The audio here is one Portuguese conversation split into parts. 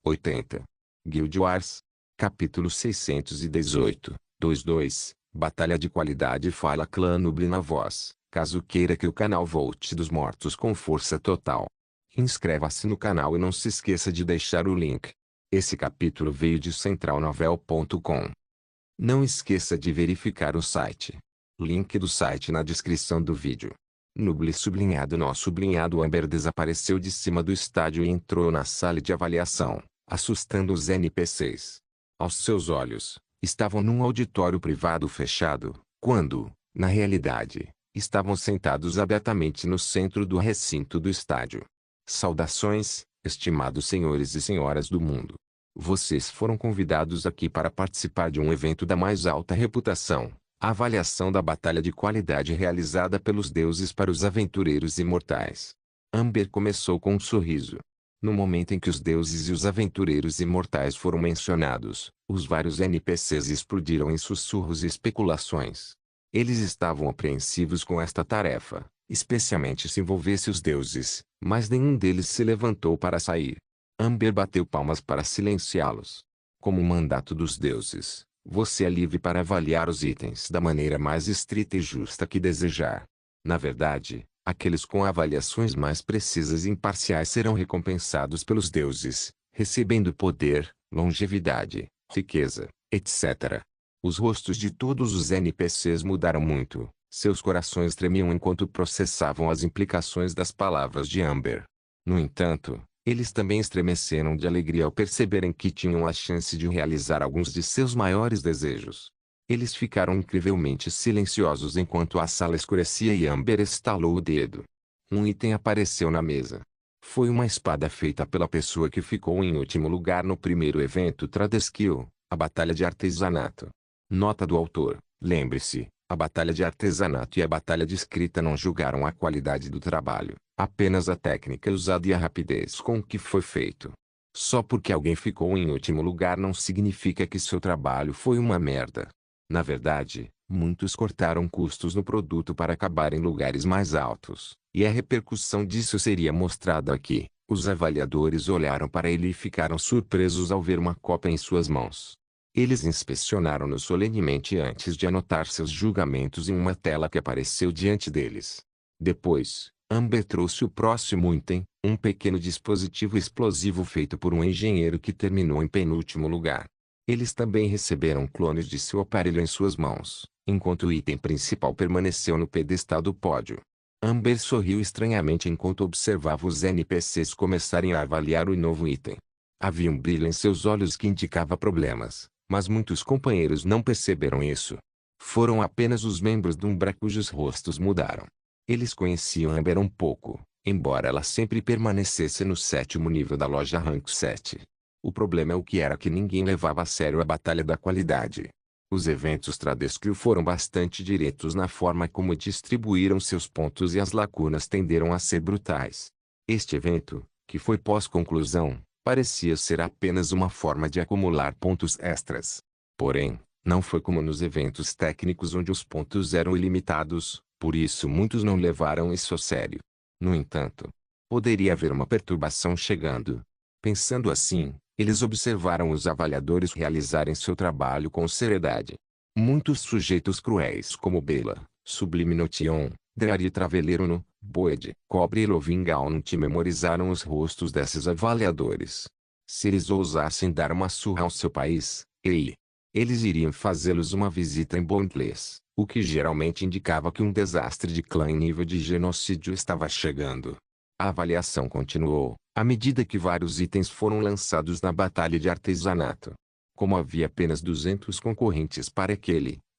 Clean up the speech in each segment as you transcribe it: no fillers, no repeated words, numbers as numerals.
80. Guild Wars. Capítulo 618. 22. Batalha de qualidade. Fala Clã Noob na voz, caso queira que o canal volte dos mortos com força total. Inscreva-se no canal e não se esqueça de deixar o link. Esse capítulo veio de centralnovel.com. Não esqueça de verificar o site. Link do site na descrição do vídeo. Noob sublinhado. Nosso sublinhado Amber desapareceu de cima do estádio e entrou na sala de avaliação, assustando os NPCs. Aos seus olhos, estavam num auditório privado fechado, quando, na realidade, estavam sentados abertamente no centro do recinto do estádio. Saudações, estimados senhores e senhoras do mundo. Vocês foram convidados aqui para participar de um evento da mais alta reputação, a avaliação da batalha de qualidade realizada pelos deuses para os aventureiros imortais. Amber começou com um sorriso. No momento em que os deuses e os aventureiros imortais foram mencionados, os vários NPCs explodiram em sussurros e especulações. Eles estavam apreensivos com esta tarefa, especialmente se envolvesse os deuses, mas nenhum deles se levantou para sair. Amber bateu palmas para silenciá-los. Como mandato dos deuses, você é livre para avaliar os itens da maneira mais estrita e justa que desejar. Na verdade, aqueles com avaliações mais precisas e imparciais serão recompensados pelos deuses, recebendo poder, longevidade, riqueza, etc. Os rostos de todos os NPCs mudaram muito, seus corações tremiam enquanto processavam as implicações das palavras de Amber. No entanto, eles também estremeceram de alegria ao perceberem que tinham a chance de realizar alguns de seus maiores desejos. Eles ficaram incrivelmente silenciosos enquanto a sala escurecia e Amber estalou o dedo. Um item apareceu na mesa. Foi uma espada feita pela pessoa que ficou em último lugar no primeiro evento Tradeskill, a Batalha de Artesanato. Nota do autor: lembre-se, a Batalha de Artesanato e a Batalha de Escrita não julgaram a qualidade do trabalho, apenas a técnica usada e a rapidez com que foi feito. Só porque alguém ficou em último lugar não significa que seu trabalho foi uma merda. Na verdade, muitos cortaram custos no produto para acabar em lugares mais altos, e a repercussão disso seria mostrada aqui. Os avaliadores olharam para ele e ficaram surpresos ao ver uma cópia em suas mãos. Eles inspecionaram-no solenemente antes de anotar seus julgamentos em uma tela que apareceu diante deles. Depois, Amber trouxe o próximo item, um pequeno dispositivo explosivo feito por um engenheiro que terminou em penúltimo lugar. Eles também receberam clones de seu aparelho em suas mãos, enquanto o item principal permaneceu no pedestal do pódio. Amber sorriu estranhamente enquanto observava os NPCs começarem a avaliar o novo item. Havia um brilho em seus olhos que indicava problemas, mas muitos companheiros não perceberam isso. Foram apenas os membros do Umbra cujos rostos mudaram. Eles conheciam Amber um pouco, embora ela sempre permanecesse no 7º nível da loja Rank 7. O problema era que ninguém levava a sério a batalha da qualidade. Os eventos Tradeskill foram bastante diretos na forma como distribuíram seus pontos e as lacunas tenderam a ser brutais. Este evento, que foi pós-conclusão, parecia ser apenas uma forma de acumular pontos extras. Porém, não foi como nos eventos técnicos onde os pontos eram ilimitados, por isso muitos não levaram isso a sério. No entanto, poderia haver uma perturbação chegando. Pensando assim, eles observaram os avaliadores realizarem seu trabalho com seriedade. Muitos sujeitos cruéis como Bela, Sublime Notion, Dreari Traveleruno, Boed, Cobre e Lovingaunut memorizaram os rostos desses avaliadores. Se eles ousassem dar uma surra ao seu país, eles iriam fazê-los uma visita em Bondless, o que geralmente indicava que um desastre de clã em nível de genocídio estava chegando. A avaliação continuou, à medida que vários itens foram lançados na batalha de artesanato. Como havia apenas 200 concorrentes para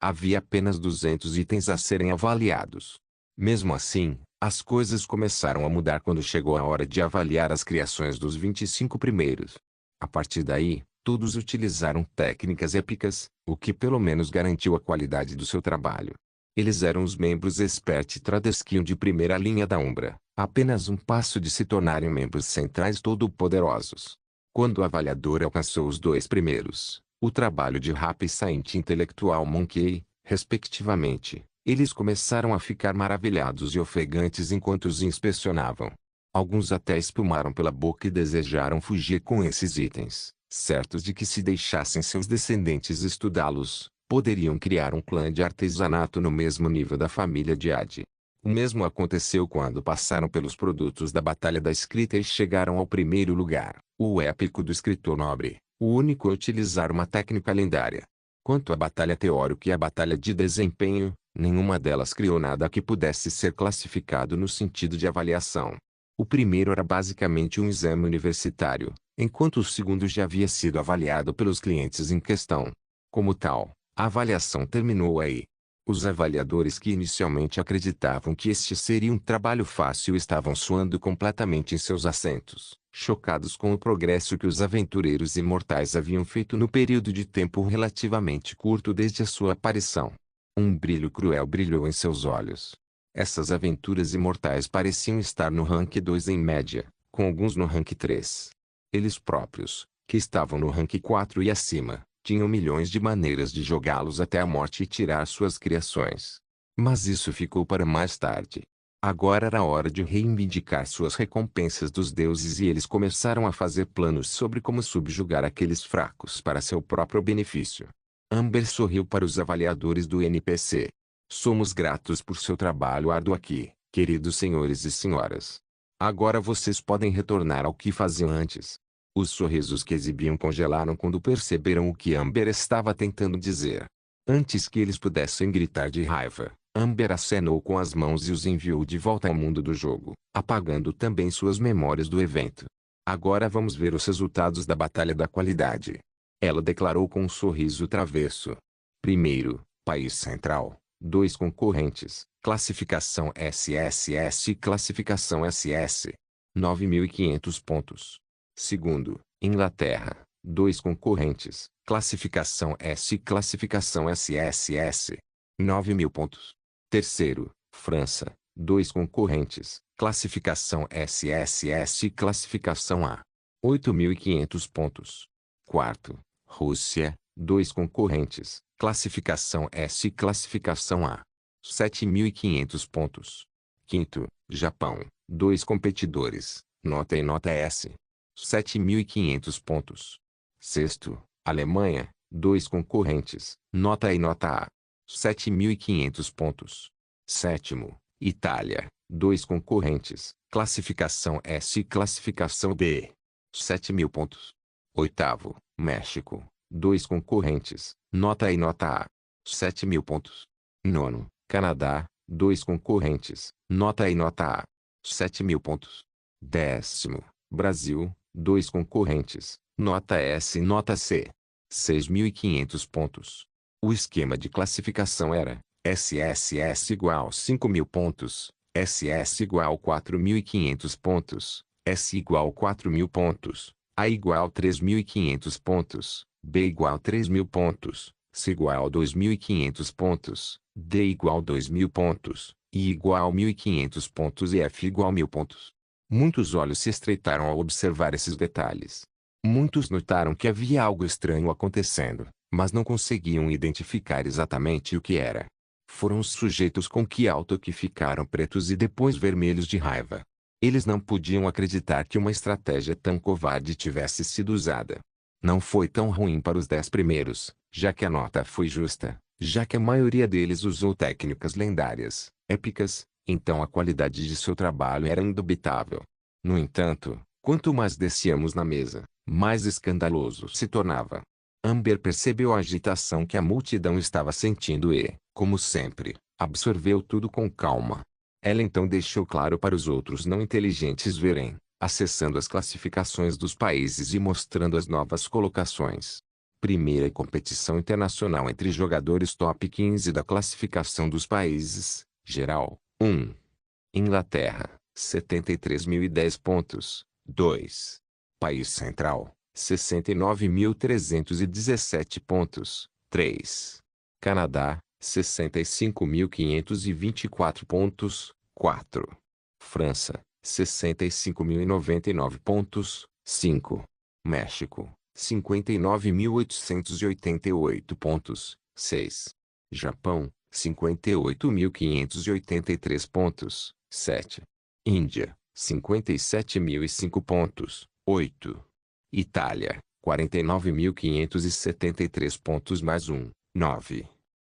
havia apenas 200 itens a serem avaliados. Mesmo assim, as coisas começaram a mudar quando chegou a hora de avaliar as criações dos 25 primeiros. A partir daí, todos utilizaram técnicas épicas, o que pelo menos garantiu a qualidade do seu trabalho. Eles eram os membros Expert Tradeskill de primeira linha da Umbra, apenas um passo de se tornarem membros centrais todo-poderosos. Quando o avaliador alcançou os 2 primeiros, o trabalho de Rap e Saint Intelectual Monkey, respectivamente, eles começaram a ficar maravilhados e ofegantes enquanto os inspecionavam. Alguns até espumaram pela boca e desejaram fugir com esses itens, certos de que se deixassem seus descendentes estudá-los, poderiam criar um clã de artesanato no mesmo nível da família de Ade. O mesmo aconteceu quando passaram pelos produtos da Batalha da Escrita e chegaram ao primeiro lugar, o épico do escritor nobre, o único a utilizar uma técnica lendária. Quanto à batalha teórica e à batalha de desempenho, nenhuma delas criou nada que pudesse ser classificado no sentido de avaliação. O primeiro era basicamente um exame universitário, enquanto o segundo já havia sido avaliado pelos clientes em questão. Como tal, a avaliação terminou aí. Os avaliadores que inicialmente acreditavam que este seria um trabalho fácil estavam suando completamente em seus assentos, chocados com o progresso que os aventureiros imortais haviam feito no período de tempo relativamente curto desde a sua aparição. Um brilho cruel brilhou em seus olhos. Essas aventuras imortais pareciam estar no rank 2 em média, com alguns no rank 3. Eles próprios, que estavam no rank 4 e acima, tinham milhões de maneiras de jogá-los até a morte e tirar suas criações. Mas isso ficou para mais tarde. Agora era hora de reivindicar suas recompensas dos deuses e eles começaram a fazer planos sobre como subjugar aqueles fracos para seu próprio benefício. Amber sorriu para os avaliadores do NPC. Somos gratos por seu trabalho árduo aqui, queridos senhores e senhoras. Agora vocês podem retornar ao que faziam antes. Os sorrisos que exibiam congelaram quando perceberam o que Amber estava tentando dizer. Antes que eles pudessem gritar de raiva, Amber acenou com as mãos e os enviou de volta ao mundo do jogo, apagando também suas memórias do evento. Agora vamos ver os resultados da Batalha da Qualidade. Ela declarou com um sorriso travesso. Primeiro, País Central. 2 concorrentes, classificação SSS e classificação SS. 9.500 pontos. Segundo, Inglaterra. 2 concorrentes, classificação S e classificação SSS. 9.000 pontos. Terceiro, França. 2 concorrentes, classificação SSS e classificação A. 8.500 pontos. Quarto, Rússia. 2 concorrentes, classificação S e classificação A. 7.500 pontos. Quinto, Japão. 2 competidores, nota e nota S. 7.500 pontos. Sexto, Alemanha. 2 concorrentes, nota e nota A. 7.500 pontos. Sétimo, Itália. 2 concorrentes, classificação S e classificação B. 7.000 pontos. Oitavo, México. 2 concorrentes, nota e nota A. 7.000 pontos. Nono, Canadá. 2 concorrentes, nota e nota A. 7.000 pontos. Décimo, Brasil. 2 concorrentes, nota S e nota C. 6.500 pontos. O esquema de classificação era SSS igual 5.000 pontos, SS igual 4.500 pontos, S igual 4.000 pontos, A igual 3.500 pontos, B igual 3.000 pontos, C igual 2.500 pontos, D igual 2.000 pontos, I igual 1.500 pontos e F igual 1.000 pontos. Muitos olhos se estreitaram ao observar esses detalhes. Muitos notaram que havia algo estranho acontecendo, mas não conseguiam identificar exatamente o que era. Foram os sujeitos com que alto que ficaram pretos e depois vermelhos de raiva. Eles não podiam acreditar que uma estratégia tão covarde tivesse sido usada. Não foi tão ruim para os 10 primeiros, já que a nota foi justa, já que a maioria deles usou técnicas lendárias, épicas, então a qualidade de seu trabalho era indubitável. No entanto, quanto mais descíamos na mesa, mais escandaloso se tornava. Amber percebeu a agitação que a multidão estava sentindo e, como sempre, absorveu tudo com calma. Ela então deixou claro para os outros não inteligentes verem, acessando as classificações dos países e mostrando as novas colocações. Primeira competição internacional entre jogadores top 15 da classificação dos países, geral, 1. Inglaterra, 73.010 pontos, 2. País Central, 69.317 pontos, 3. Canadá, 65.524 pontos, 4. França, 65.099 pontos, 5. México, 59.888 pontos, 6. Japão, 58.583 pontos, 7. Índia, 57.005 pontos. 8. Itália, 49.573 pontos mais 1. 9.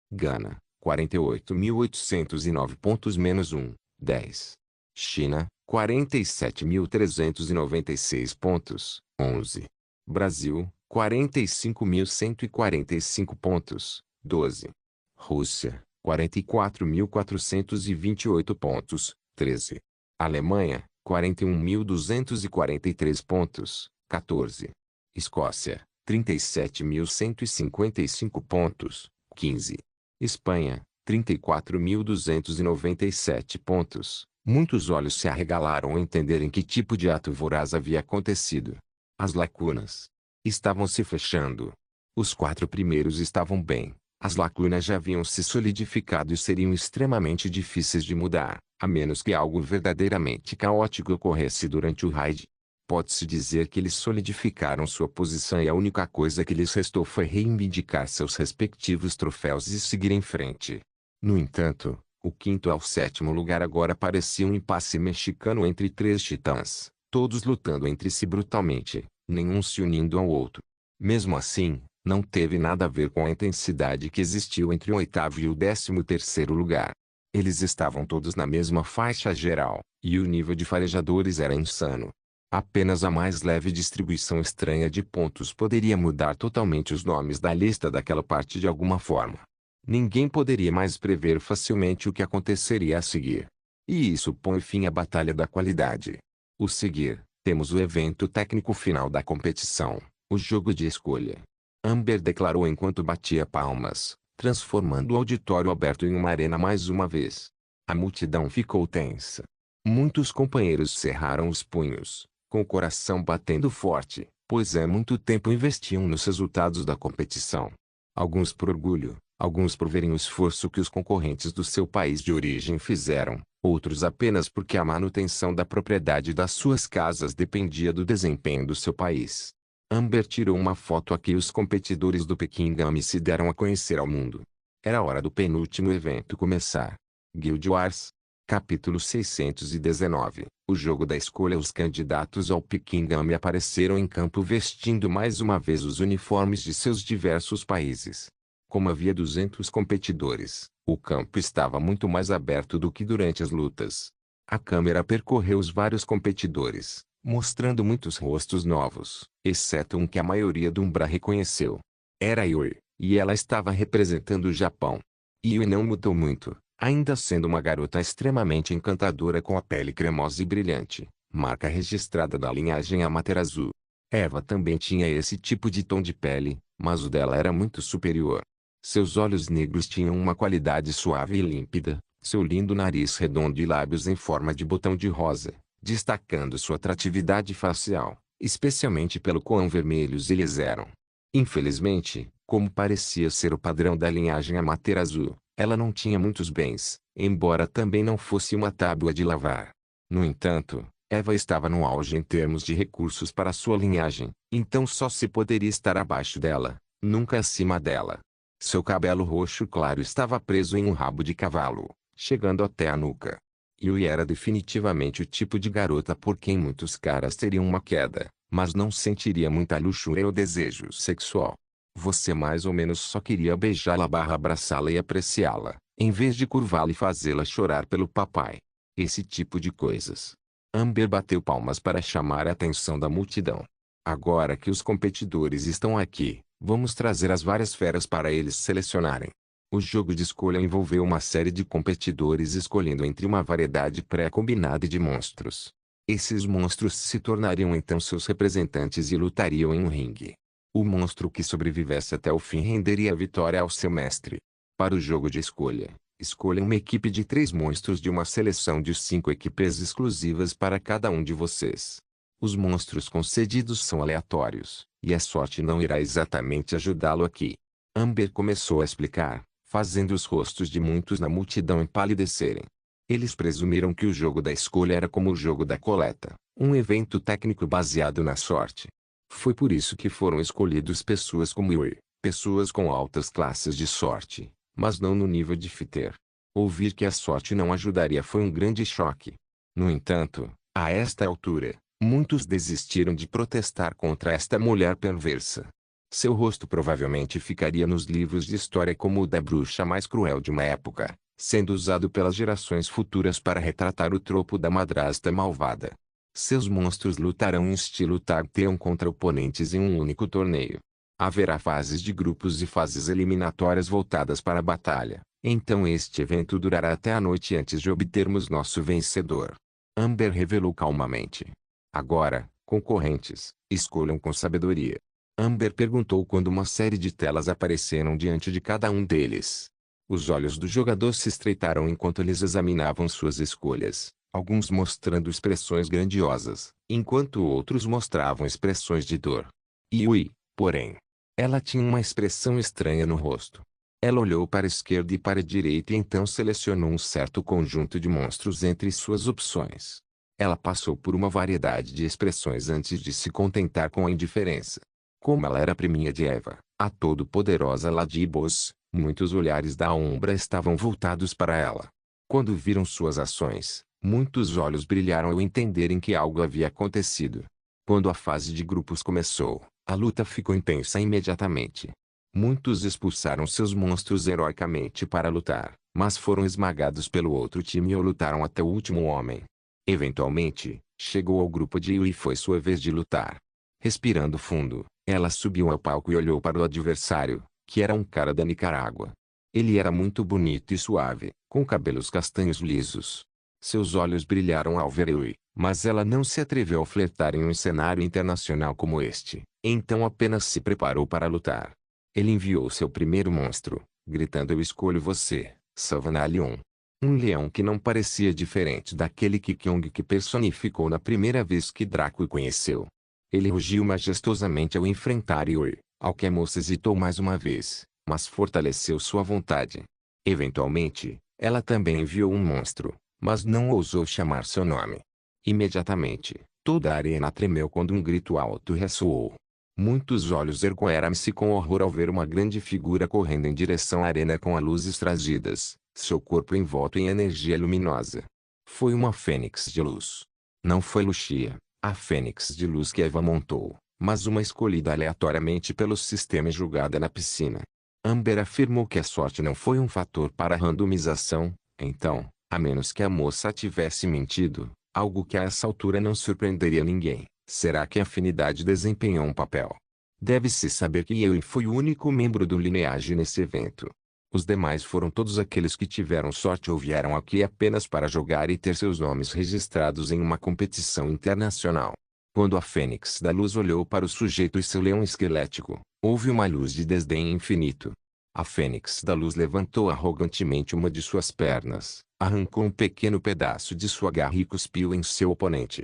Gana, 48.809 pontos menos 1. 10. China, 47.396 pontos. 11. Brasil, 45.145 pontos. 12. Rússia, 44.428 pontos. 13. Alemanha, 41.243 pontos. 14. Escócia, 37.155 pontos. 15. Espanha, 34.297 pontos. Muitos olhos se arregalaram ao entenderem que tipo de ato voraz havia acontecido. As lacunas estavam se fechando. Os 4 primeiros estavam bem. As lacunas já haviam se solidificado e seriam extremamente difíceis de mudar, a menos que algo verdadeiramente caótico ocorresse durante o raid. Pode-se dizer que eles solidificaram sua posição e a única coisa que lhes restou foi reivindicar seus respectivos troféus e seguir em frente. No entanto, o 5º ao 7º lugar agora parecia um impasse mexicano entre 3 titãs, todos lutando entre si brutalmente, nenhum se unindo ao outro. Mesmo assim, não teve nada a ver com a intensidade que existiu entre o 8º e o 13º lugar. Eles estavam todos na mesma faixa geral, e o nível de farejadores era insano. Apenas a mais leve distribuição estranha de pontos poderia mudar totalmente os nomes da lista daquela parte de alguma forma. Ninguém poderia mais prever facilmente o que aconteceria a seguir. E isso põe fim à batalha da qualidade. O seguir, temos o evento técnico final da competição, o jogo de escolha. Amber declarou enquanto batia palmas, transformando o auditório aberto em uma arena mais uma vez. A multidão ficou tensa. Muitos companheiros cerraram os punhos, com o coração batendo forte, pois há muito tempo investiam nos resultados da competição. Alguns por orgulho, alguns por verem o esforço que os concorrentes do seu país de origem fizeram, outros apenas porque a manutenção da propriedade das suas casas dependia do desempenho do seu país. Amber tirou uma foto aqui e os competidores do Peking Game se deram a conhecer ao mundo. Era hora do penúltimo evento começar. Guild Wars. Capítulo 619. O jogo da escolha. Os candidatos ao Peking Game apareceram em campo vestindo mais uma vez os uniformes de seus diversos países. Como havia 200 competidores, o campo estava muito mais aberto do que durante as lutas. A câmera percorreu os vários competidores, mostrando muitos rostos novos, exceto um que a maioria do Umbra reconheceu. Era Yui, e ela estava representando o Japão. Yui não mudou muito, ainda sendo uma garota extremamente encantadora com a pele cremosa e brilhante, marca registrada da linhagem Amaterasu. Eva também tinha esse tipo de tom de pele, mas o dela era muito superior. Seus olhos negros tinham uma qualidade suave e límpida, seu lindo nariz redondo e lábios em forma de botão de rosa, destacando sua atratividade facial, especialmente pelo quão vermelhos eles eram. Infelizmente, como parecia ser o padrão da linhagem Amaterasu, ela não tinha muitos bens, embora também não fosse uma tábua de lavar. No entanto, Eva estava no auge em termos de recursos para sua linhagem, então só se poderia estar abaixo dela, nunca acima dela. Seu cabelo roxo claro estava preso em um rabo de cavalo, chegando até a nuca. Yui era definitivamente o tipo de garota por quem muitos caras teriam uma queda, mas não sentiria muita luxúria ou desejo sexual. Você mais ou menos só queria beijá-la barra abraçá-la e apreciá-la, em vez de curvá-la e fazê-la chorar pelo papai. Esse tipo de coisas. Amber bateu palmas para chamar a atenção da multidão. Agora que os competidores estão aqui, vamos trazer as várias feras para eles selecionarem. O jogo de escolha envolveu uma série de competidores escolhendo entre uma variedade pré-combinada de monstros. Esses monstros se tornariam então seus representantes e lutariam em um ringue. O monstro que sobrevivesse até o fim renderia a vitória ao seu mestre. Para o jogo de escolha, escolha uma equipe de 3 monstros de uma seleção de 5 equipes exclusivas para cada um de vocês. Os monstros concedidos são aleatórios, e a sorte não irá exatamente ajudá-lo aqui. Amber começou a explicar, fazendo os rostos de muitos na multidão empalidecerem. Eles presumiram que o jogo da escolha era como o jogo da coleta, um evento técnico baseado na sorte. Foi por isso que foram escolhidos pessoas como Yui, pessoas com altas classes de sorte, mas não no nível de fighter. Ouvir que a sorte não ajudaria foi um grande choque. No entanto, A esta altura, muitos desistiram de protestar contra esta mulher perversa. Seu rosto provavelmente ficaria nos livros de história como o da bruxa mais cruel de uma época, sendo usado pelas gerações futuras para retratar o tropo da madrasta malvada. Seus monstros lutarão em estilo Tag Team contra oponentes em um único torneio. Haverá fases de grupos e fases eliminatórias voltadas para a batalha, então este evento durará até a noite antes de obtermos nosso vencedor. Amber revelou calmamente. Agora, concorrentes, escolham com sabedoria. Amber perguntou quando uma série de telas apareceram diante de cada um deles. Os olhos do jogador se estreitaram enquanto eles examinavam suas escolhas, alguns mostrando expressões grandiosas, enquanto outros mostravam expressões de dor. Yui, porém, ela tinha uma expressão estranha no rosto. Ela olhou para a esquerda e para a direita e então selecionou um certo conjunto de monstros entre suas opções. Ela passou por uma variedade de expressões antes de se contentar com a indiferença. Como ela era priminha de Eva, a todo-poderosa Lady Boss, muitos olhares da Umbra estavam voltados para ela. Quando viram suas ações, muitos olhos brilharam ao entenderem que algo havia acontecido. Quando a fase de grupos começou, a luta ficou intensa imediatamente. Muitos expulsaram seus monstros heroicamente para lutar, mas foram esmagados pelo outro time ou lutaram até o último homem. Eventualmente, chegou ao grupo de Yui e foi sua vez de lutar. Respirando fundo, ela subiu ao palco e olhou para o adversário, que era um cara da Nicarágua. Ele era muito bonito e suave, com cabelos castanhos lisos. Seus olhos brilharam ao ver Yui, mas ela não se atreveu a flertar em um cenário internacional como este, então apenas se preparou para lutar. Ele enviou seu primeiro monstro, gritando: "Eu escolho você, Savannah Leon." Um leão que não parecia diferente daquele Kyong que personificou na primeira vez que Draco o conheceu. Ele rugiu majestosamente ao enfrentar Yui, ao que a moça hesitou mais uma vez, mas fortaleceu sua vontade. Eventualmente, ela também enviou um monstro, mas não ousou chamar seu nome. Imediatamente, toda a arena tremeu quando um grito alto ressoou. Muitos olhos ergueram-se com horror ao ver uma grande figura correndo em direção à arena com as luzes trazidas, seu corpo envolto em energia luminosa. Foi uma fênix de luz. Não foi Lucia, a fênix de luz que Eva montou, mas uma escolhida aleatoriamente pelo sistema e julgada na piscina. Amber afirmou que a sorte não foi um fator para a randomização, então, a menos que a moça tivesse mentido, algo que a essa altura não surpreenderia ninguém. Será que a afinidade desempenhou um papel? Deve-se saber que Yui foi o único membro do Lineage nesse evento. Os demais foram todos aqueles que tiveram sorte ou vieram aqui apenas para jogar e ter seus nomes registrados em uma competição internacional. Quando a Fênix da Luz olhou para o sujeito e seu leão esquelético, houve uma luz de desdém infinito. A Fênix da Luz levantou arrogantemente uma de suas pernas, arrancou um pequeno pedaço de sua garra e cuspiu em seu oponente.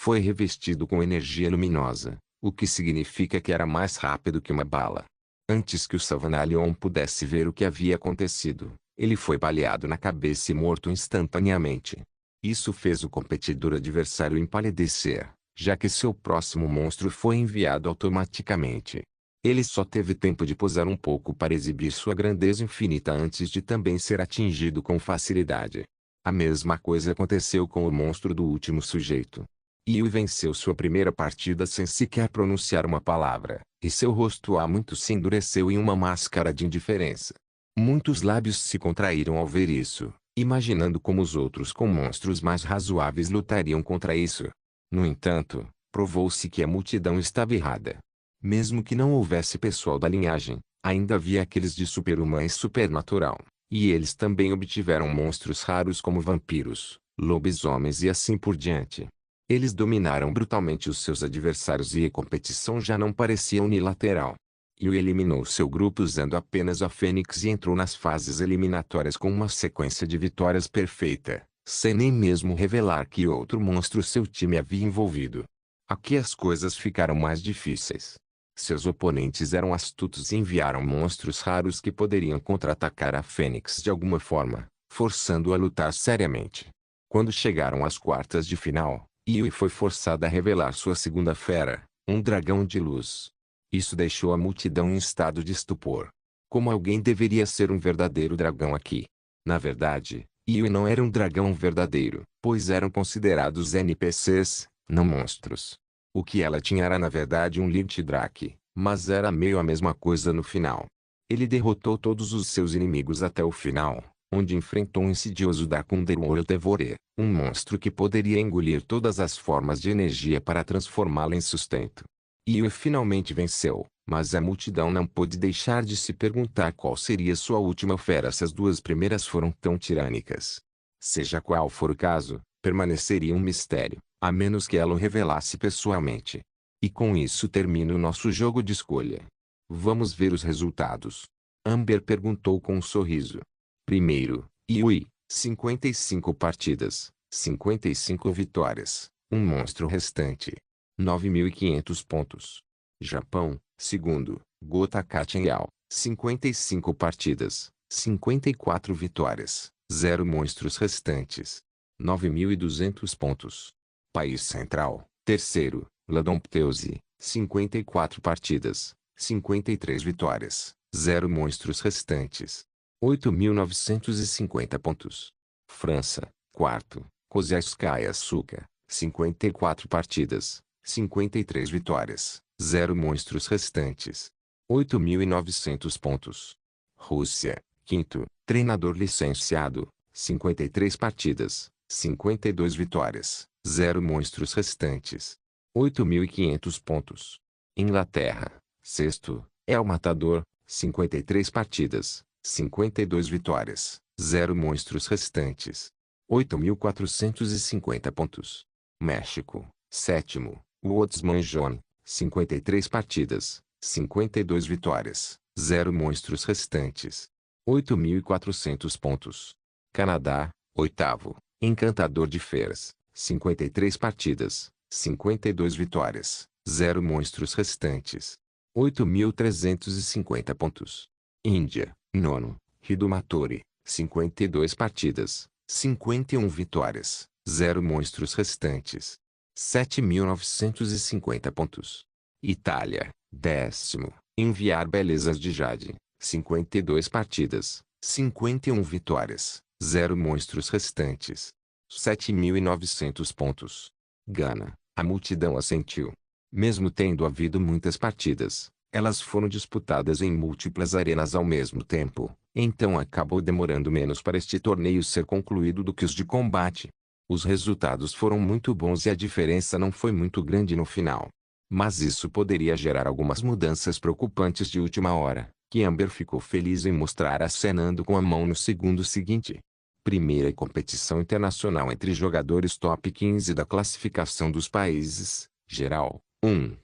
Foi revestido com energia luminosa, o que significa que era mais rápido que uma bala. Antes que o Savannah Leon pudesse ver o que havia acontecido, ele foi baleado na cabeça e morto instantaneamente. Isso fez o competidor adversário empalidecer, já que seu próximo monstro foi enviado automaticamente. Ele só teve tempo de posar um pouco para exibir sua grandeza infinita antes de também ser atingido com facilidade. A mesma coisa aconteceu com o monstro do último sujeito. Yui venceu sua primeira partida sem sequer pronunciar uma palavra, e seu rosto há muito se endureceu em uma máscara de indiferença. Muitos lábios se contraíram ao ver isso, imaginando como os outros com monstros mais razoáveis lutariam contra isso. No entanto, provou-se que a multidão estava errada. Mesmo que não houvesse pessoal da linhagem, ainda havia aqueles de super-humano e supernatural, e eles também obtiveram monstros raros como vampiros, lobisomens e assim por diante. Eles dominaram brutalmente os seus adversários e a competição já não parecia unilateral. Yui eliminou seu grupo usando apenas a Fênix e entrou nas fases eliminatórias com uma sequência de vitórias perfeita, sem nem mesmo revelar que outro monstro seu time havia envolvido. Aqui as coisas ficaram mais difíceis. Seus oponentes eram astutos e enviaram monstros raros que poderiam contra-atacar a Fênix de alguma forma, forçando-a a lutar seriamente. Quando chegaram às quartas de final, Yui foi forçada a revelar sua segunda fera, um dragão de luz. Isso deixou a multidão em estado de estupor. Como alguém deveria ser um verdadeiro dragão aqui? Na verdade, Yui não era um dragão verdadeiro, pois eram considerados NPCs, não monstros. O que ela tinha era na verdade um Lich Drake, mas era meio a mesma coisa no final. Ele derrotou todos os seus inimigos até o final, onde enfrentou um insidioso Darkunderworld Devourer, um monstro que poderia engolir todas as formas de energia para transformá-la em sustento. Yui finalmente venceu, mas a multidão não pôde deixar de se perguntar qual seria sua última oferta se as duas primeiras foram tão tirânicas. Seja qual for o caso, permaneceria um mistério, a menos que ela o revelasse pessoalmente. E com isso termina o nosso jogo de escolha. Vamos ver os resultados. Amber perguntou com um sorriso. Primeiro, Yui, 55 partidas, 55 vitórias, um monstro restante. 9.500 pontos. Japão, segundo, Gota Kachenyao, 55 partidas, 54 vitórias, 0 monstros restantes. 9.200 pontos. País Central, terceiro, Ladompteuze, 54 partidas, 53 vitórias, 0 monstros restantes. 8.950 pontos. França, quarto, Koziaskaya Suka, 54 partidas, 53 vitórias, 0 monstros restantes. 8.900 pontos. Rússia, quinto, treinador licenciado, 53 partidas, 52 vitórias, 0 monstros restantes. 8.500 pontos. Inglaterra, sexto, El Matador, 53 partidas, 52 vitórias, 0 monstros restantes. 8.450 pontos. México, sétimo, Woodsman John, 53 partidas, 52 vitórias, 0 monstros restantes. 8.400 pontos. Canadá, oitavo, Encantador de Feiras, 53 partidas, 52 vitórias, 0 monstros restantes. 8.350 pontos. Índia, nono, Hidumatori, 52 partidas, 51 vitórias, 0 monstros restantes. 7.950 pontos. Itália, décimo, Enviar Belezas de Jade, 52 partidas, 51 vitórias, 0 monstros restantes. 7.900 pontos. Gana, a multidão assentiu. Mesmo tendo havido muitas partidas, elas foram disputadas em múltiplas arenas ao mesmo tempo, então acabou demorando menos para este torneio ser concluído do que os de combate. Os resultados foram muito bons e a diferença não foi muito grande no final. Mas isso poderia gerar algumas mudanças preocupantes de última hora, que Amber ficou feliz em mostrar acenando com a mão no segundo seguinte. Primeira competição internacional entre jogadores top 15 da classificação dos países, geral, 1.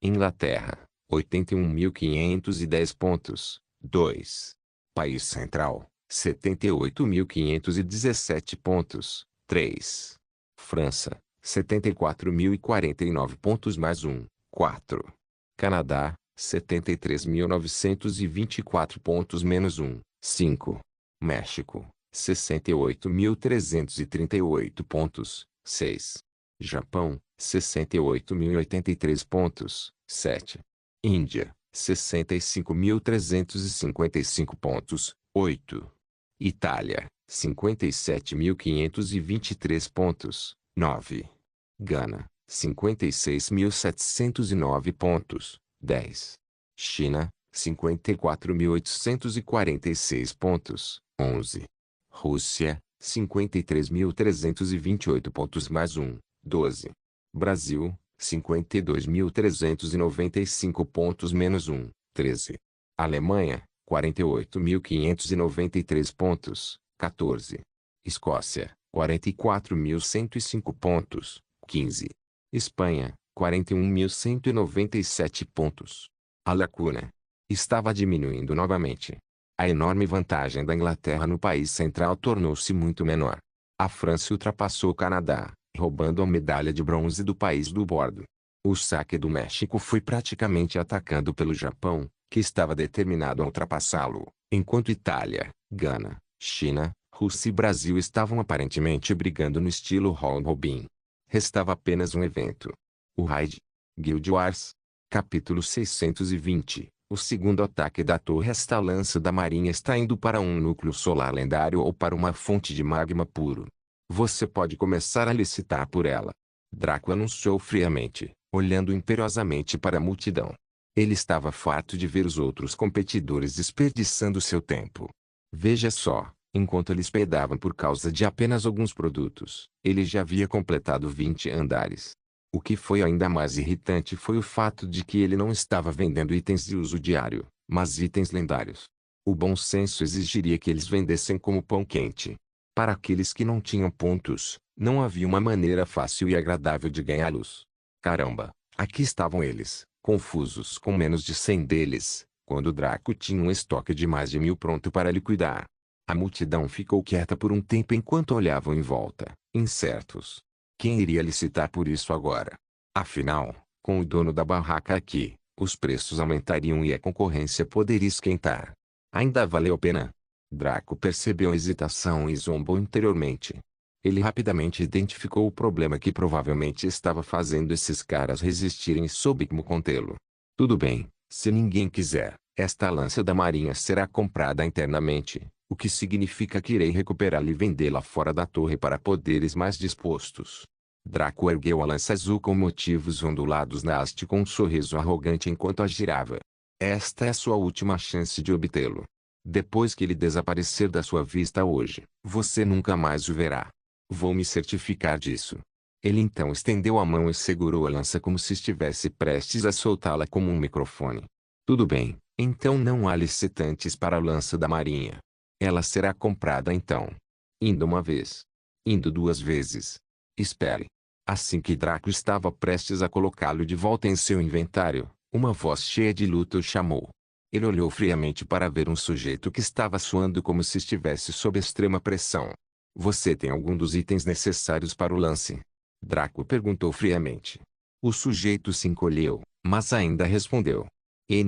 Inglaterra, 81.510 pontos, 2. País Central, 78.517 pontos, 3. França, 74.049 pontos mais 1, 4. Canadá, 73.924 pontos menos 1, 5. México, 68.338 pontos, 6. Japão, 68.083 pontos, 7. Índia, 65.355 pontos, 8. Itália, 57.523 pontos, 9. Gana, 56.709 pontos, 10. China, 54.846 pontos, 11. Rússia, 53.328 pontos mais 1, 12. Brasil, 52.395 pontos menos 1, 13. Alemanha, 48.593 pontos, 14. Escócia, 44.105 pontos, 15. Espanha, 41.197 pontos. A lacuna estava diminuindo novamente. A enorme vantagem da Inglaterra no país central tornou-se muito menor. A França ultrapassou o Canadá, roubando a medalha de bronze do país do bordo. O saque do México foi praticamente atacado pelo Japão, que estava determinado a ultrapassá-lo, enquanto Itália, Gana, China, Rússia e Brasil estavam aparentemente brigando no estilo round robin. Restava apenas um evento. O Raid. Guild Wars. Capítulo 620. O segundo ataque da torre. Esta lança da marinha está indo para um núcleo solar lendário ou para uma fonte de magma puro. Você pode começar a licitar por ela. Draco anunciou friamente, olhando imperiosamente para a multidão. Ele estava farto de ver os outros competidores desperdiçando seu tempo. Veja só, enquanto eles pedavam por causa de apenas alguns produtos, ele já havia completado 20 andares. O que foi ainda mais irritante foi o fato de que ele não estava vendendo itens de uso diário, mas itens lendários. O bom senso exigiria que eles vendessem como pão quente. Para aqueles que não tinham pontos, não havia uma maneira fácil e agradável de ganhá-los. Caramba, aqui estavam eles, confusos com menos de 100 deles, quando Draco tinha um estoque de mais de 1000 pronto para liquidar. A multidão ficou quieta por um tempo enquanto olhavam em volta, incertos. Quem iria licitar por isso agora? Afinal, com o dono da barraca aqui, os preços aumentariam e a concorrência poderia esquentar. Ainda valeu a pena? Draco percebeu a hesitação e zombou interiormente. Ele rapidamente identificou o problema que provavelmente estava fazendo esses caras resistirem e soube como contê-lo. Tudo bem, se ninguém quiser, esta lança da marinha será comprada internamente, o que significa que irei recuperá-la e vendê-la fora da torre para poderes mais dispostos. Draco ergueu a lança azul com motivos ondulados na haste com um sorriso arrogante enquanto a girava. Esta é a sua última chance de obtê-lo. Depois que ele desaparecer da sua vista hoje, você nunca mais o verá. Vou me certificar disso. Ele então estendeu a mão e segurou a lança como se estivesse prestes a soltá-la como um microfone. Tudo bem, então não há licitantes para a lança da marinha. Ela será comprada então. Indo uma vez. Indo duas vezes. Espere. Assim que Draco estava prestes a colocá-lo de volta em seu inventário, uma voz cheia de luta o chamou. Ele olhou friamente para ver um sujeito que estava suando como se estivesse sob extrema pressão. Você tem algum dos itens necessários para o lance? Draco perguntou friamente. O sujeito se encolheu, mas ainda respondeu.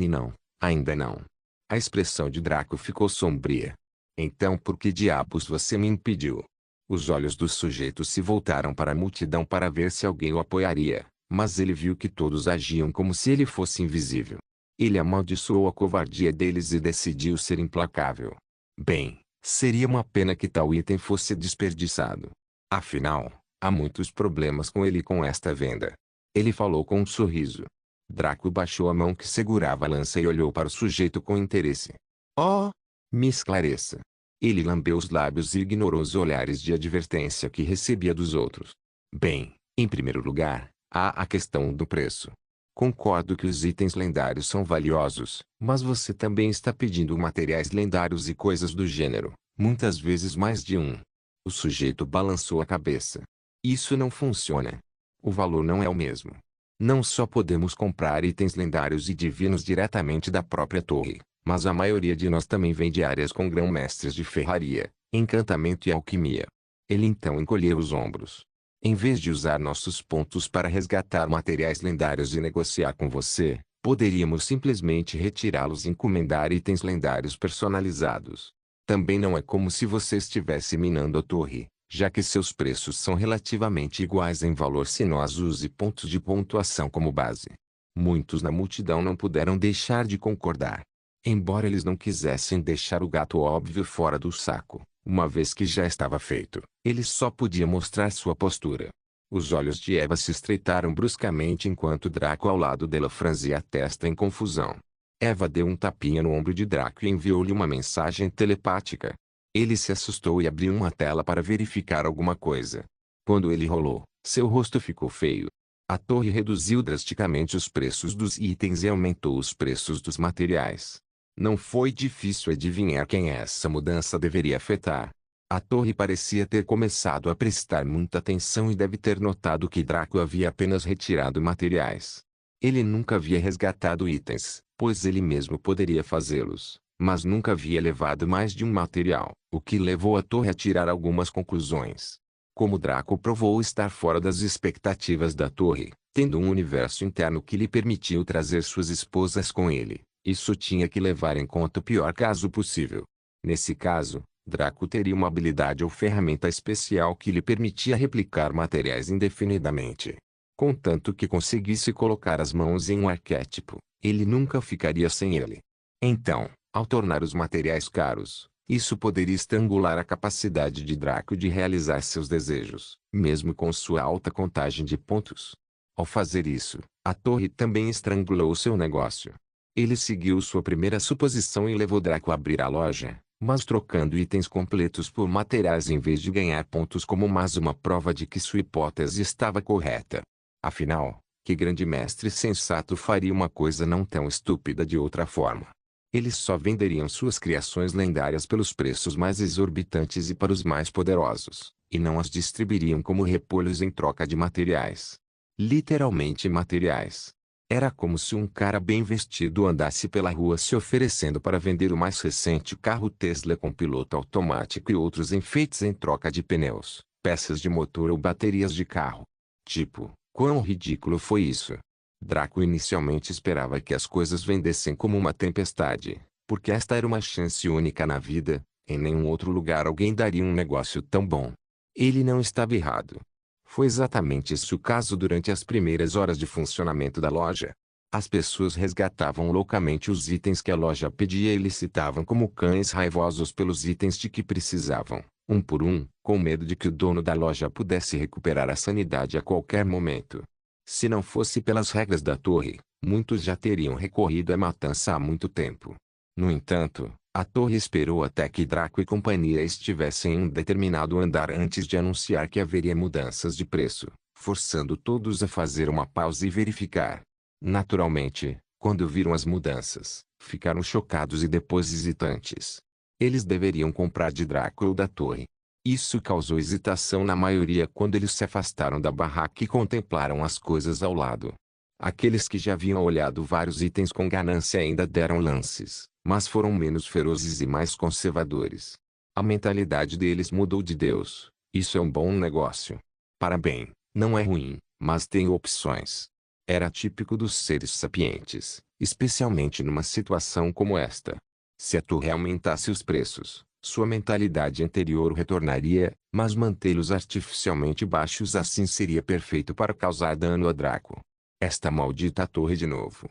Não, ainda não. A expressão de Draco ficou sombria. Então por que diabos você me impediu? Os olhos do sujeito se voltaram para a multidão para ver se alguém o apoiaria, mas ele viu que todos agiam como se ele fosse invisível. Ele amaldiçoou a covardia deles e decidiu ser implacável. Bem, seria uma pena que tal item fosse desperdiçado. Afinal, há muitos problemas com ele e com esta venda. Ele falou com um sorriso. Draco baixou a mão que segurava a lança e olhou para o sujeito com interesse. Oh, me esclareça. Ele lambeu os lábios e ignorou os olhares de advertência que recebia dos outros. Bem, em primeiro lugar, há a questão do preço. Concordo que os itens lendários são valiosos, mas você também está pedindo materiais lendários e coisas do gênero, muitas vezes mais de um. O sujeito balançou a cabeça. Isso não funciona. O valor não é o mesmo. Não só podemos comprar itens lendários e divinos diretamente da própria torre, mas a maioria de nós também vende áreas com grão-mestres de ferraria, encantamento e alquimia. Ele então encolheu os ombros. Em vez de usar nossos pontos para resgatar materiais lendários e negociar com você, poderíamos simplesmente retirá-los e encomendar itens lendários personalizados. Também não é como se você estivesse minando a torre, já que seus preços são relativamente iguais em valor se nós use pontos de pontuação como base. Muitos na multidão não puderam deixar de concordar. Embora eles não quisessem deixar o gato óbvio fora do saco, uma vez que já estava feito, ele só podia mostrar sua postura. Os olhos de Eva se estreitaram bruscamente enquanto Draco ao lado dela franzia a testa em confusão. Eva deu um tapinha no ombro de Draco e enviou-lhe uma mensagem telepática. Ele se assustou e abriu uma tela para verificar alguma coisa. Quando ele rolou, seu rosto ficou feio. A torre reduziu drasticamente os preços dos itens e aumentou os preços dos materiais. Não foi difícil adivinhar quem essa mudança deveria afetar. A torre parecia ter começado a prestar muita atenção e deve ter notado que Draco havia apenas retirado materiais. Ele nunca havia resgatado itens, pois ele mesmo poderia fazê-los, mas nunca havia levado mais de um material, o que levou a torre a tirar algumas conclusões. Como Draco provou estar fora das expectativas da torre, tendo um universo interno que lhe permitiu trazer suas esposas com ele, isso tinha que levar em conta o pior caso possível. Nesse caso, Draco teria uma habilidade ou ferramenta especial que lhe permitia replicar materiais indefinidamente. Contanto que conseguisse colocar as mãos em um arquétipo, ele nunca ficaria sem ele. Então, ao tornar os materiais caros, isso poderia estrangular a capacidade de Draco de realizar seus desejos, mesmo com sua alta contagem de pontos. Ao fazer isso, a torre também estrangulou seu negócio. Ele seguiu sua primeira suposição e levou Draco a abrir a loja, mas trocando itens completos por materiais em vez de ganhar pontos como mais uma prova de que sua hipótese estava correta. Afinal, que grande mestre sensato faria uma coisa não tão estúpida de outra forma? Eles só venderiam suas criações lendárias pelos preços mais exorbitantes e para os mais poderosos, e não as distribuiriam como repolhos em troca de materiais. Literalmente materiais. Era como se um cara bem vestido andasse pela rua se oferecendo para vender o mais recente carro Tesla com piloto automático e outros enfeites em troca de pneus, peças de motor ou baterias de carro. Tipo, quão ridículo foi isso? Draco inicialmente esperava que as coisas vendessem como uma tempestade, porque esta era uma chance única na vida, em nenhum outro lugar alguém daria um negócio tão bom. Ele não estava errado. Foi exatamente esse o caso durante as primeiras horas de funcionamento da loja. As pessoas resgatavam loucamente os itens que a loja pedia e licitavam como cães raivosos pelos itens de que precisavam, um por um, com medo de que o dono da loja pudesse recuperar a sanidade a qualquer momento. Se não fosse pelas regras da torre, muitos já teriam recorrido à matança há muito tempo. No entanto, a torre esperou até que Draco e companhia estivessem em um determinado andar antes de anunciar que haveria mudanças de preço, forçando todos a fazer uma pausa e verificar. Naturalmente, quando viram as mudanças, ficaram chocados e depois hesitantes. Eles deveriam comprar de Draco ou da torre. Isso causou hesitação na maioria quando eles se afastaram da barraca e contemplaram as coisas ao lado. Aqueles que já haviam olhado vários itens com ganância ainda deram lances, mas foram menos ferozes e mais conservadores. A mentalidade deles mudou de Deus. Isso é um bom negócio. Para bem, não é ruim, mas tem opções. Era típico dos seres sapientes, especialmente numa situação como esta. Se a torre aumentasse os preços, sua mentalidade anterior retornaria, mas mantê-los artificialmente baixos assim seria perfeito para causar dano a Draco. Esta maldita torre de novo.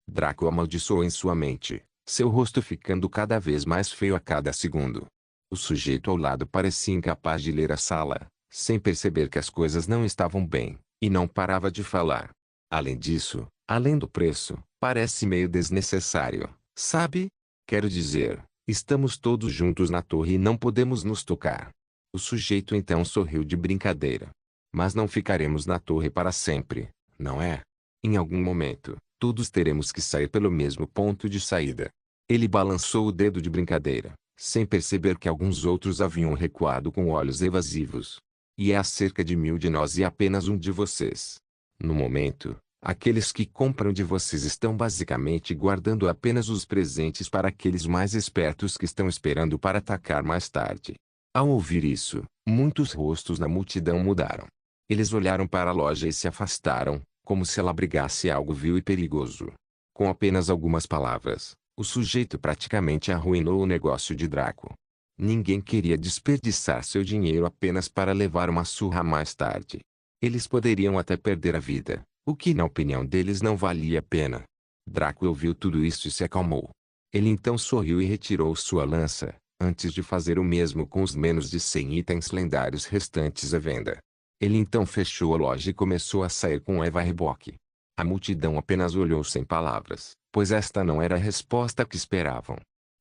Draco amaldiçoou em sua mente, seu rosto ficando cada vez mais feio a cada segundo. O sujeito ao lado parecia incapaz de ler a sala, sem perceber que as coisas não estavam bem, e não parava de falar. Além disso, além do preço, parece meio desnecessário, sabe? Quero dizer, estamos todos juntos na torre e não podemos nos tocar. O sujeito então sorriu de brincadeira. Mas não ficaremos na torre para sempre, não é? Em algum momento, todos teremos que sair pelo mesmo ponto de saída. Ele balançou o dedo de brincadeira, sem perceber que alguns outros haviam recuado com olhos evasivos. E é há cerca de 1000 de nós e apenas um de vocês. No momento, aqueles que compram de vocês estão basicamente guardando apenas os presentes para aqueles mais espertos que estão esperando para atacar mais tarde. Ao ouvir isso, muitos rostos na multidão mudaram. Eles olharam para a loja e se afastaram, como se ela abrigasse algo vil e perigoso. Com apenas algumas palavras, o sujeito praticamente arruinou o negócio de Draco. Ninguém queria desperdiçar seu dinheiro apenas para levar uma surra mais tarde. Eles poderiam até perder a vida, o que na opinião deles não valia a pena. Draco ouviu tudo isso e se acalmou. Ele então sorriu e retirou sua lança, antes de fazer o mesmo com os menos de 100 itens lendários restantes à venda. Ele então fechou a loja e começou a sair com Eva Reboque. A multidão apenas olhou sem palavras, pois esta não era a resposta que esperavam.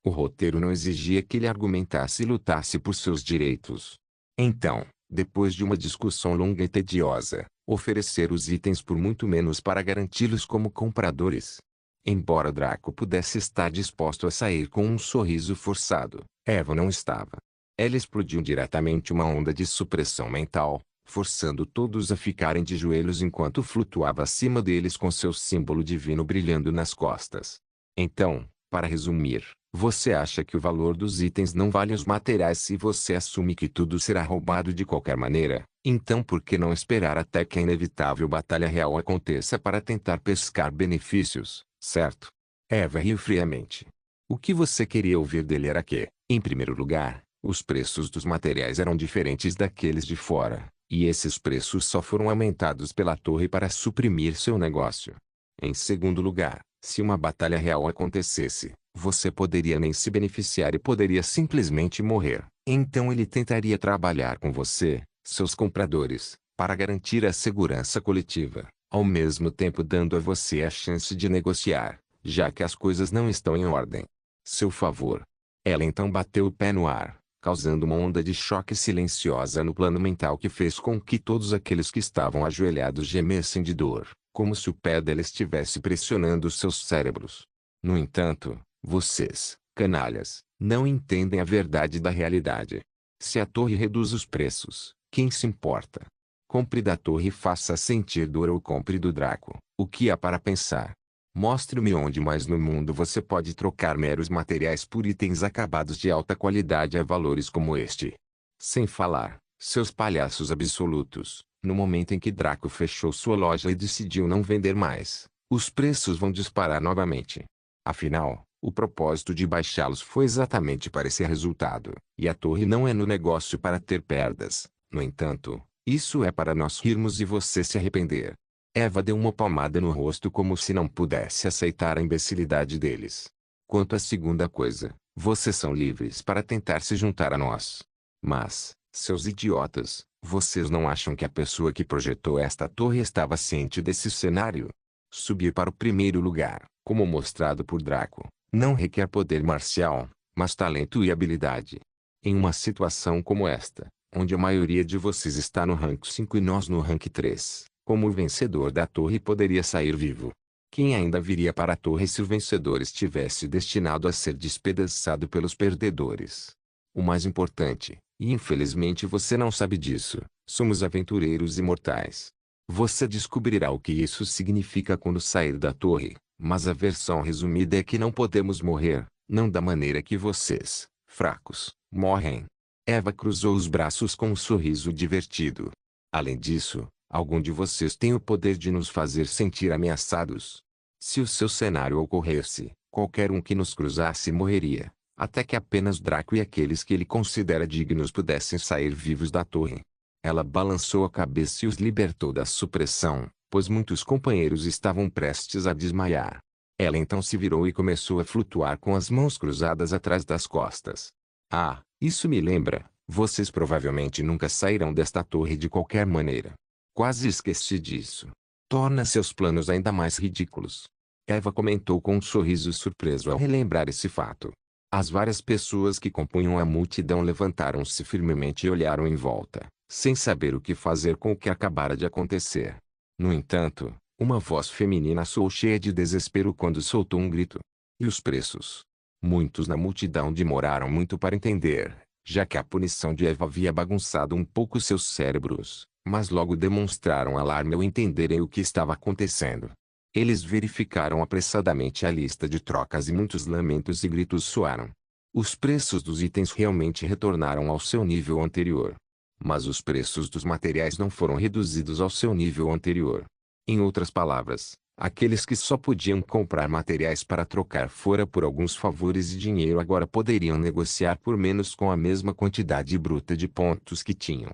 O roteiro não exigia que ele argumentasse e lutasse por seus direitos. Então, depois de uma discussão longa e tediosa, oferecer os itens por muito menos para garanti-los como compradores. Embora Draco pudesse estar disposto a sair com um sorriso forçado, Eva não estava. Ela explodiu diretamente uma onda de supressão mental, forçando todos a ficarem de joelhos enquanto flutuava acima deles com seu símbolo divino brilhando nas costas. Então, para resumir, você acha que o valor dos itens não vale os materiais se você assume que tudo será roubado de qualquer maneira? Então por que não esperar até que a inevitável batalha real aconteça para tentar pescar benefícios, certo? Eva riu friamente. O que você queria ouvir dele era que, em primeiro lugar, os preços dos materiais eram diferentes daqueles de fora, E esses preços só foram aumentados pela torre para suprimir seu negócio. Em segundo lugar, se uma batalha real acontecesse, você poderia nem se beneficiar e poderia simplesmente morrer. Então ele tentaria trabalhar com você, seus compradores, para garantir a segurança coletiva, ao mesmo tempo dando a você a chance de negociar, já que as coisas não estão em ordem. Seu favor. Ela então bateu o pé no ar, causando uma onda de choque silenciosa no plano mental que fez com que todos aqueles que estavam ajoelhados gemessem de dor, como se o pé dela estivesse pressionando seus cérebros. No entanto, vocês, canalhas, não entendem a verdade da realidade. Se a torre reduz os preços, quem se importa? Compre da torre e faça sentir dor ou compre do Draco. O que há para pensar? Mostre-me onde mais no mundo você pode trocar meros materiais por itens acabados de alta qualidade a valores como este. Sem falar, seus palhaços absolutos, no momento em que Draco fechou sua loja e decidiu não vender mais, os preços vão disparar novamente. Afinal, o propósito de baixá-los foi exatamente para esse resultado, e a torre não é no negócio para ter perdas. No entanto, isso é para nós rirmos e você se arrepender. Eva deu uma palmada no rosto como se não pudesse aceitar a imbecilidade deles. Quanto à segunda coisa, vocês são livres para tentar se juntar a nós. Mas, seus idiotas, vocês não acham que a pessoa que projetou esta torre estava ciente desse cenário? Subir para o primeiro lugar, como mostrado por Draco, não requer poder marcial, mas talento e habilidade. Em uma situação como esta, onde a maioria de vocês está no rank 5 e nós no rank 3, como o vencedor da torre poderia sair vivo? Quem ainda viria para a torre se o vencedor estivesse destinado a ser despedaçado pelos perdedores? O mais importante, e infelizmente você não sabe disso, somos aventureiros imortais. Você descobrirá o que isso significa quando sair da torre, mas a versão resumida é que não podemos morrer, não da maneira que vocês, fracos, morrem. Eva cruzou os braços com um sorriso divertido. Além disso, algum de vocês tem o poder de nos fazer sentir ameaçados. Se o seu cenário ocorresse, qualquer um que nos cruzasse morreria, até que apenas Draco e aqueles que ele considera dignos pudessem sair vivos da torre. Ela balançou a cabeça e os libertou da supressão, pois muitos companheiros estavam prestes a desmaiar. Ela então se virou e começou a flutuar com as mãos cruzadas atrás das costas. Ah, isso me lembra, vocês provavelmente nunca sairão desta torre de qualquer maneira. Quase esqueci disso. Torna seus planos ainda mais ridículos. Eva comentou com um sorriso surpreso ao relembrar esse fato. As várias pessoas que compunham a multidão levantaram-se firmemente e olharam em volta, sem saber o que fazer com o que acabara de acontecer. No entanto, uma voz feminina soou cheia de desespero quando soltou um grito. E os preços? Muitos na multidão demoraram muito para entender, já que a punição de Eva havia bagunçado um pouco seus cérebros, mas logo demonstraram alarme ao entenderem o que estava acontecendo. Eles verificaram apressadamente a lista de trocas e muitos lamentos e gritos soaram. Os preços dos itens realmente retornaram ao seu nível anterior. Mas os preços dos materiais não foram reduzidos ao seu nível anterior. Em outras palavras, aqueles que só podiam comprar materiais para trocar fora por alguns favores e dinheiro agora poderiam negociar por menos com a mesma quantidade bruta de pontos que tinham.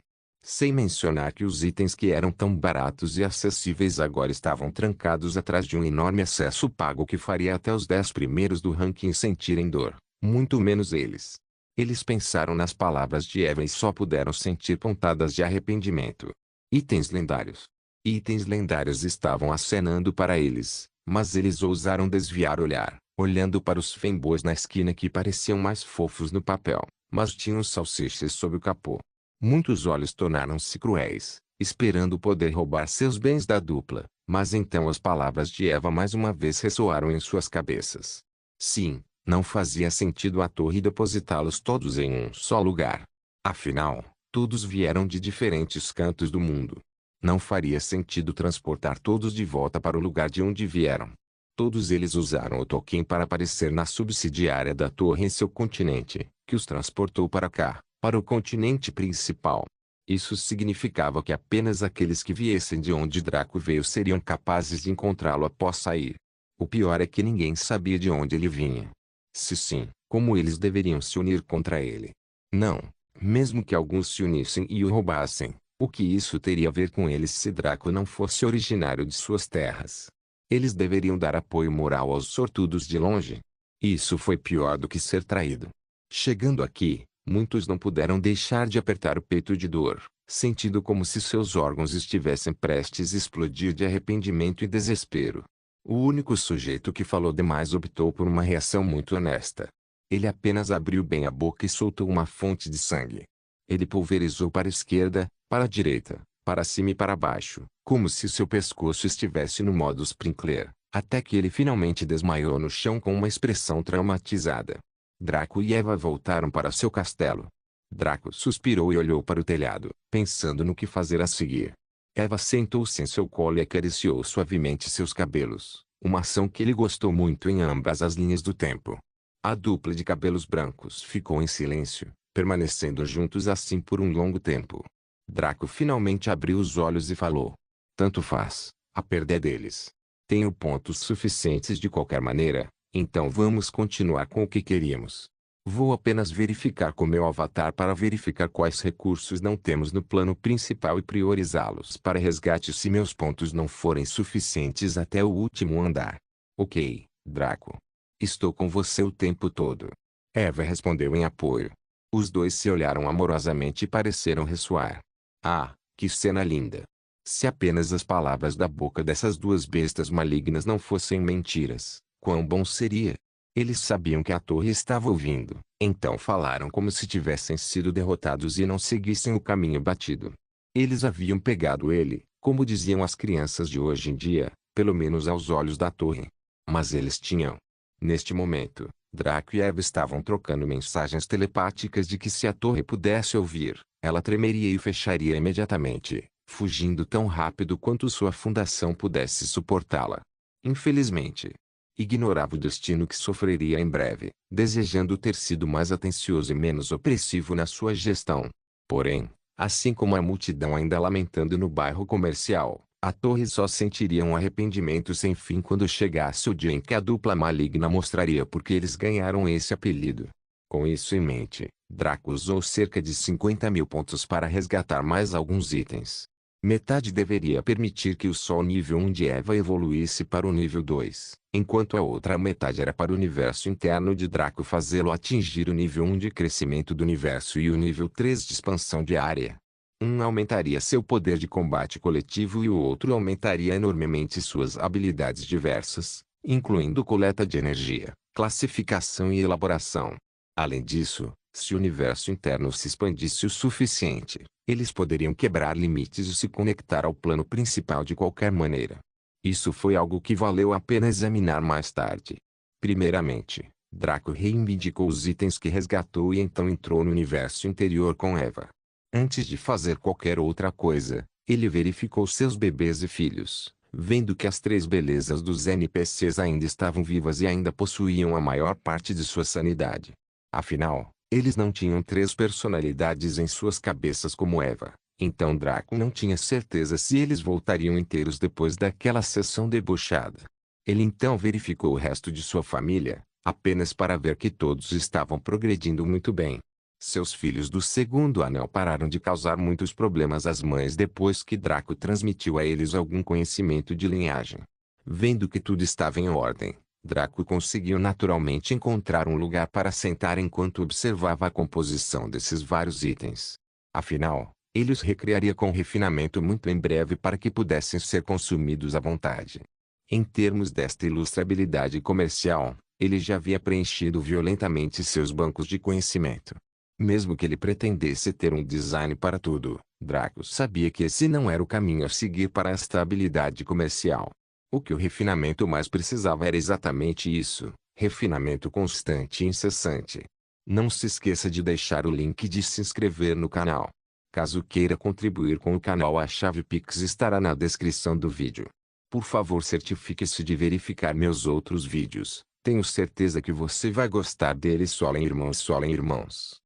Sem mencionar que os itens que eram tão baratos e acessíveis agora estavam trancados atrás de um enorme acesso pago que faria até os 10 primeiros do ranking sentirem dor, muito menos eles. Eles pensaram nas palavras de Eva e só puderam sentir pontadas de arrependimento. Itens lendários. Itens lendários estavam acenando para eles, mas eles ousaram desviar o olhar, olhando para os fanboys na esquina que pareciam mais fofos no papel, mas tinham salsichas sob o capô. Muitos olhos tornaram-se cruéis, esperando poder roubar seus bens da dupla, mas então as palavras de Eva mais uma vez ressoaram em suas cabeças. Sim, não fazia sentido a torre depositá-los todos em um só lugar. Afinal, todos vieram de diferentes cantos do mundo. Não faria sentido transportar todos de volta para o lugar de onde vieram. Todos eles usaram o token para aparecer na subsidiária da torre em seu continente, que os transportou para cá, para o continente principal. Isso significava que apenas aqueles que viessem de onde Draco veio seriam capazes de encontrá-lo após sair. O pior é que ninguém sabia de onde ele vinha. Se sim, como eles deveriam se unir contra ele? Não, mesmo que alguns se unissem e o roubassem, O que isso teria a ver com eles se Draco não fosse originário de suas terras? Eles deveriam dar apoio moral aos sortudos de longe. Isso foi pior do que ser traído. Chegando aqui, muitos não puderam deixar de apertar o peito de dor, sentindo como se seus órgãos estivessem prestes a explodir de arrependimento e desespero. O único sujeito que falou demais optou por uma reação muito honesta. Ele apenas abriu bem a boca e soltou uma fonte de sangue. Ele pulverizou para a esquerda, para a direita, para cima e para baixo, como se seu pescoço estivesse no modo sprinkler, até que ele finalmente desmaiou no chão com uma expressão traumatizada. Draco e Eva voltaram para seu castelo. Draco suspirou e olhou para o telhado, pensando no que fazer a seguir. Eva sentou-se em seu colo e acariciou suavemente seus cabelos, uma ação que ele gostou muito em ambas as linhas do tempo. A dupla de cabelos brancos ficou em silêncio, permanecendo juntos assim por um longo tempo. Draco finalmente abriu os olhos e falou: "Tanto faz, a perda é deles. Tenho pontos suficientes de qualquer maneira, então vamos continuar com o que queríamos. Vou apenas verificar com meu avatar para verificar quais recursos não temos no plano principal e priorizá-los para resgate se meus pontos não forem suficientes até o último andar." "Ok, Draco. Estou com você o tempo todo." Eva respondeu em apoio. Os dois se olharam amorosamente e pareceram ressoar. Ah, que cena linda! Se apenas as palavras da boca dessas duas bestas malignas não fossem mentiras, quão bom seria! Eles sabiam que a torre estava ouvindo, então falaram como se tivessem sido derrotados e não seguissem o caminho batido. Eles haviam pegado ele, como diziam as crianças de hoje em dia, pelo menos aos olhos da torre. Mas eles tinham. Neste momento, Draco e Eva estavam trocando mensagens telepáticas de que se a torre pudesse ouvir, ela tremeria e fecharia imediatamente, fugindo tão rápido quanto sua fundação pudesse suportá-la. Infelizmente, ignorava o destino que sofreria em breve, desejando ter sido mais atencioso e menos opressivo na sua gestão. Porém, assim como a multidão ainda lamentando no bairro comercial, a torre só sentiria um arrependimento sem fim quando chegasse o dia em que a dupla maligna mostraria por que eles ganharam esse apelido. Com isso em mente, Draco usou cerca de 50.000 pontos para resgatar mais alguns itens. Metade deveria permitir que o Sol nível 1 de Eva evoluísse para o nível 2, enquanto a outra metade era para o universo interno de Draco fazê-lo atingir o nível 1 de crescimento do universo e o nível 3 de expansão de área. Um aumentaria seu poder de combate coletivo e o outro aumentaria enormemente suas habilidades diversas, incluindo coleta de energia, classificação e elaboração. Além disso, se o universo interno se expandisse o suficiente, eles poderiam quebrar limites e se conectar ao plano principal de qualquer maneira. Isso foi algo que valeu a pena examinar mais tarde. Primeiramente, Draco reivindicou os itens que resgatou e então entrou no universo interior com Eva. Antes de fazer qualquer outra coisa, ele verificou seus bebês e filhos, vendo que as três belezas dos NPCs ainda estavam vivas e ainda possuíam a maior parte de sua sanidade. Afinal, eles não tinham três personalidades em suas cabeças como Eva, então Draco não tinha certeza se eles voltariam inteiros depois daquela sessão debochada. Ele então verificou o resto de sua família, apenas para ver que todos estavam progredindo muito bem. Seus filhos do segundo anel pararam de causar muitos problemas às mães depois que Draco transmitiu a eles algum conhecimento de linhagem. Vendo que tudo estava em ordem, Draco conseguiu naturalmente encontrar um lugar para sentar enquanto observava a composição desses vários itens. Afinal, ele os recriaria com refinamento muito em breve para que pudessem ser consumidos à vontade. Em termos desta ilustrabilidade comercial, ele já havia preenchido violentamente seus bancos de conhecimento. Mesmo que ele pretendesse ter um design para tudo, Draco sabia que esse não era o caminho a seguir para esta habilidade comercial. O que o refinamento mais precisava era exatamente isso, refinamento constante e incessante. Não se esqueça de deixar o link de se inscrever no canal. Caso queira contribuir com o canal, a chave Pix estará na descrição do vídeo. Por favor, certifique-se de verificar meus outros vídeos. Tenho certeza que você vai gostar deles. Solem irmãos, solem irmãos.